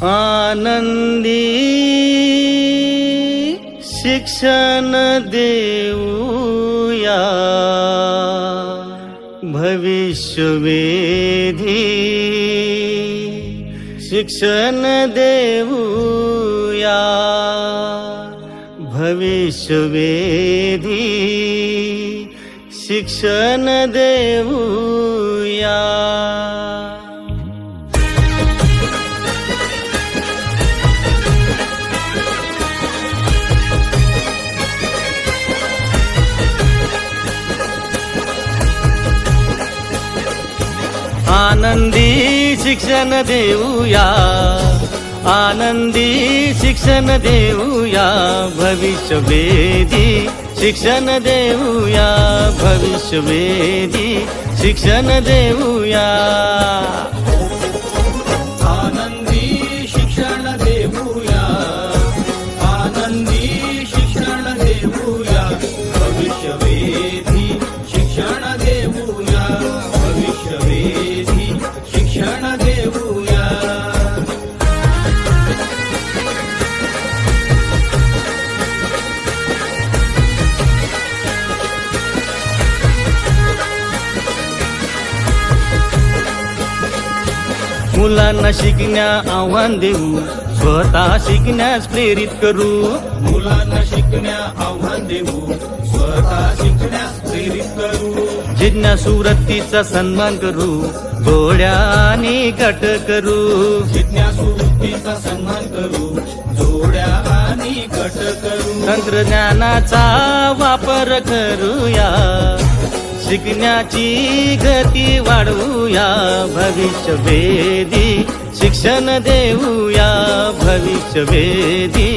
आनंदी शिक्षण देऊया, भविष्यवेधी शिक्षण देऊया, भविष्यवेधी शिक्षण देऊया। आनंदी शिक्षण देऊया, आनंदी शिक्षण देऊया, भविष्यवेधी शिक्षण देऊया, भविष्यवेधी शिक्षण देऊया। आनंदी शिक्षण देऊया, आनंदी शिक्षण देऊया, भविष्यवेधी शिक्षण देऊया, भविष्यवेधी शिक्षण देऊया। मुलांना शिकण्यास आव्हान देऊ, स्वतः शिकण्यास प्रेरित करू, मुलांना शिकण्यास आव्हान देऊ, स्वतः शिकण्यास प्रेरित करू, जिज्ञासू वृत्तीचा सन्मान करू, जोड्याने गट करू, जिज्ञासू वृत्तीचा सन्मान करू, जोड्या आणि गट करू, तंत्रज्ञानाचा वापर करूया, शिकण्याची गती वाढवूया, भविष्यवेधी शिक्षण देऊया, भविष्यवेधी